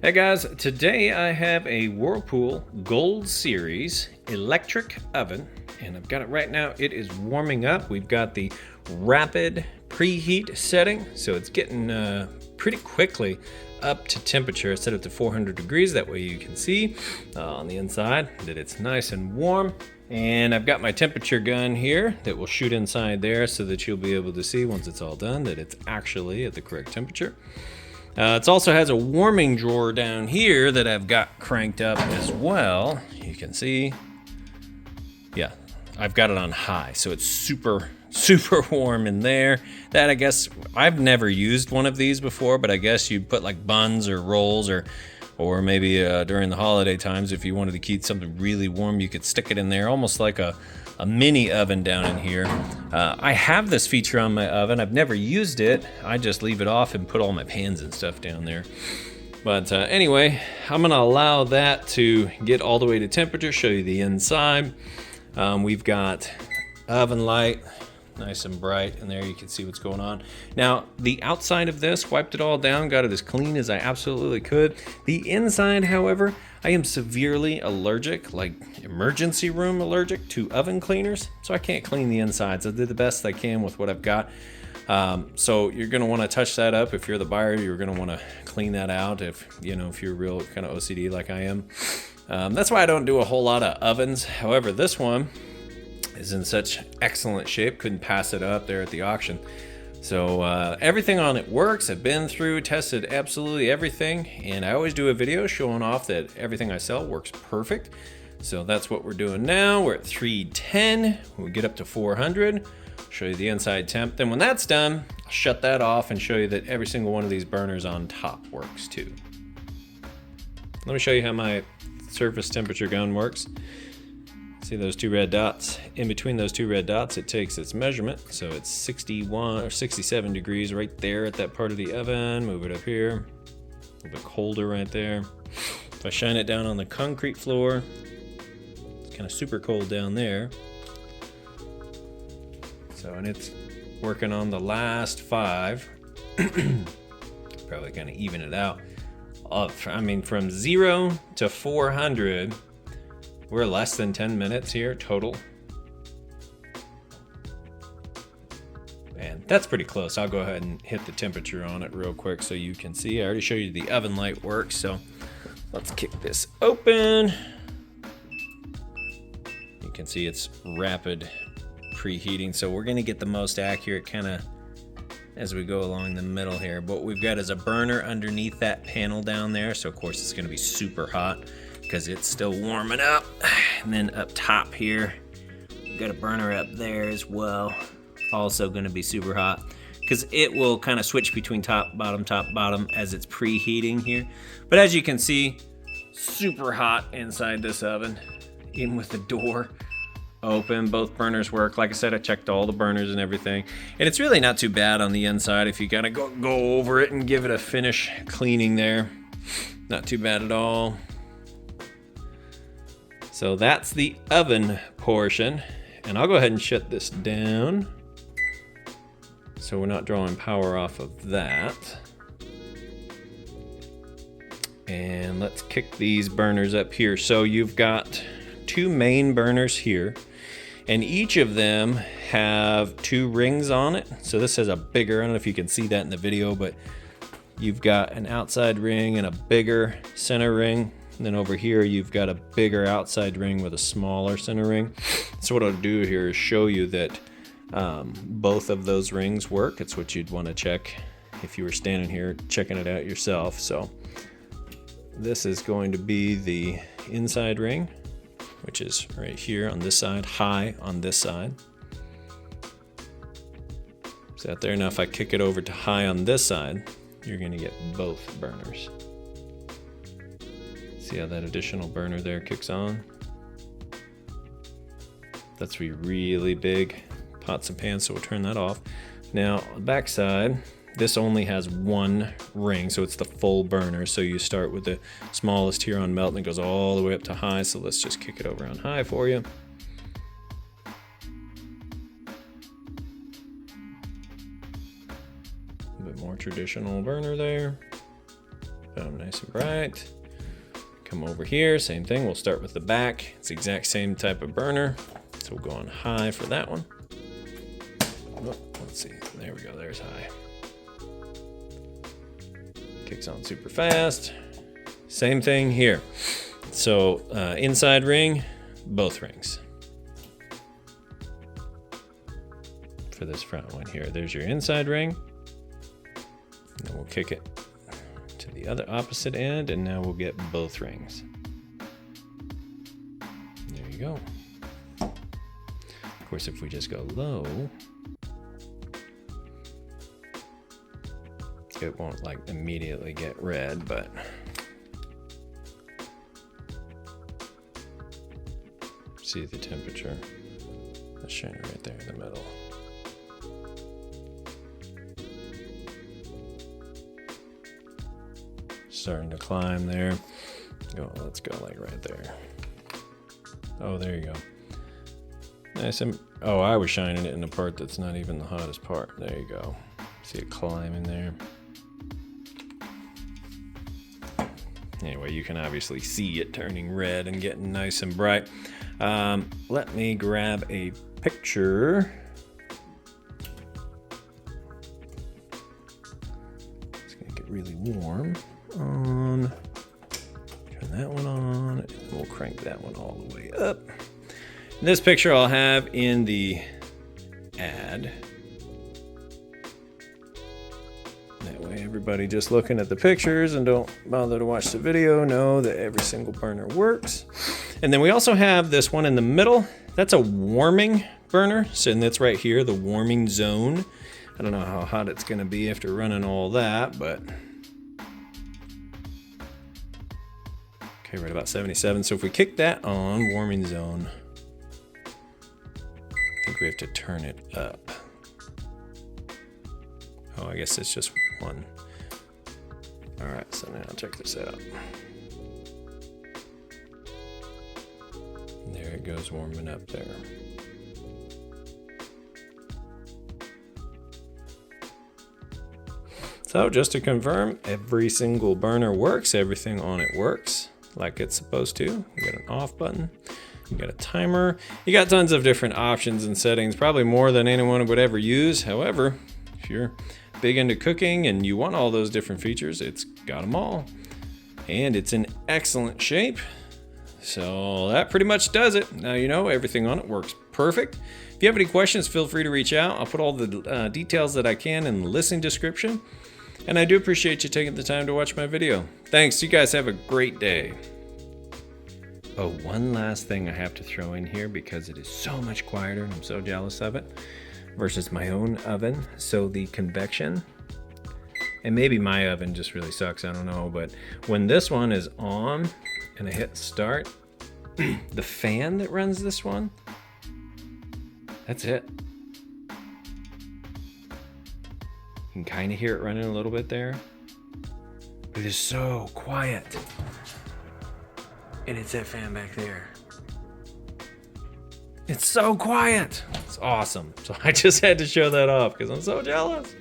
Hey guys, today I have a Whirlpool Gold Series electric oven, and I've got it right now. It is warming up. We've got the rapid preheat setting, so it's getting pretty quickly up to temperature. I set it to 400 degrees, that way you can see on the inside that it's nice and warm. And I've got my temperature gun here that will shoot inside there so that you'll be able to see once it's all done that it's actually at the correct temperature. It also has a warming drawer down here that I've got cranked up as well. You can see, yeah, I've got it on high, so it's super warm in there. That, I guess, I've never used one of these before, but I guess you'd put like buns or rolls or maybe during the holiday times, if you wanted to keep something really warm, you could stick it in there, almost like a mini oven down in here. I have this feature on my oven. I've never used it. I just leave it off and put all my pans and stuff down there. But anyway, I'm gonna allow that to get all the way to temperature, show you the inside. We've got oven light, nice and bright, and there you can see what's going on. Now, the outside of this, wiped it all down, got it as clean as I absolutely could. The inside, however, I am severely allergic, like emergency room allergic to oven cleaners, so I can't clean the insides. I did the best I can with what I've got. So you're gonna wanna touch that up. If you're the buyer, you're gonna wanna clean that out if you're real kind of OCD like I am. That's why I don't do a whole lot of ovens. However, this one is in such excellent shape, couldn't pass it up there at the auction. So everything on it works. I've been through, tested absolutely everything, and I always do a video showing off that everything I sell works perfect. So that's what we're doing now. We're at 310. We'll get up to 400. Show you the inside temp. Then when that's done, I'll shut that off and show you that every single one of these burners on top works too. Let me show you how my surface temperature gun works. See those two red dots? In between those two red dots, it takes its measurement. So it's 61 or 67 degrees right there at that part of the oven. Move it up here. A little bit colder right there. If I shine it down on the concrete floor, it's kind of super cold down there. So, and it's working on the last 5. Probably kind of even it out. I mean, from 0 to 400, we're less than 10 minutes here total. And that's pretty close. I'll go ahead and hit the temperature on it real quick so you can see. I already showed you the oven light works, so let's kick this open. You can see it's rapid preheating, so we're gonna get the most accurate kind of as we go along the middle here. But what we've got is a burner underneath that panel down there, so of course it's gonna be super hot because it's still warming up. And then up top here, we've got a burner up there as well, also gonna be super hot because it will kind of switch between top, bottom as it's preheating here. But as you can see, super hot inside this oven, even with the door open. Both burners work. Like I said, I checked all the burners and everything, and it's really not too bad on the inside if you gotta go over it and give it a finish cleaning there. Not too bad at all. So that's the oven portion, and I'll go ahead and shut this down so we're not drawing power off of that. And let's kick these burners up here. So you've got 2 main burners here, and each of them have 2 rings on it. So this has a bigger, I don't know if you can see that in the video, but you've got an outside ring and a bigger center ring. And then over here, you've got a bigger outside ring with a smaller center ring. So what I'll do here is show you that both of those rings work. It's what you'd want to check if you were standing here checking it out yourself. So this is going to be the inside ring, which is right here on this side, high on this side. Is that there? Now if I kick it over to high on this side, you're gonna get both burners. See how that additional burner there kicks on? That's really big pots and pans, so we'll turn that off. Now, on the back side, this only has 1 ring, so it's the full burner. So you start with the smallest here on melt and it goes all the way up to high. So let's just kick it over on high for you. A bit more traditional burner there. Boom, nice and bright. Come over here, same thing. We'll start with the back. It's the exact same type of burner. So we'll go on high for that one. Oh, let's see, there we go, there's high. Kicks on super fast. Same thing here. So inside ring, both rings. For this front one here, there's your inside ring. And then we'll kick it to the other opposite end, and now we'll get both rings. There you go. Of course, if we just go low, it won't like immediately get red, but see the temperature. That's shining right there in the middle. Starting to climb there. Go, let's go like right there. Oh, there you go. Nice and, oh, I was shining it in the part that's not even the hottest part. There you go. See it climbing there. Anyway, you can obviously see it turning red and getting nice and bright. Let me grab a picture. It's gonna get really warm. On. Turn that one on, and we'll crank that one all the way up. And this picture I'll have in the ad. That way everybody just looking at the pictures and don't bother to watch the video know that every single burner works. And then we also have this one in the middle. That's a warming burner. So and that's right here, the warming zone. I don't know how hot it's gonna be after running all that, but okay, right about 77. So if we kick that on, warming zone, I think we have to turn it up. Oh, I guess it's just one. All right, so now check this out. There it goes, warming up there. So just to confirm, every single burner works, everything on it works like it's supposed to. You got an off button, you got a timer, you got tons of different options and settings, probably more than anyone would ever use. However, if you're big into cooking and you want all those different features, it's got them all. And it's in excellent shape. So that pretty much does it. Now you know everything on it works perfect. If you have any questions, feel free to reach out. I'll put all the details that I can in the listing description. And I do appreciate you taking the time to watch my video. Thanks, you guys have a great day. Oh, one last thing I have to throw in here because it is so much quieter and I'm so jealous of it versus my own oven. So the convection, and maybe my oven just really sucks, I don't know, but when this one is on and I hit start, the fan that runs this one, that's it. You can kind of hear it running a little bit there, but it is so quiet. And it's that fan back there. It's so quiet. It's awesome. So I just had to show that off because I'm so jealous.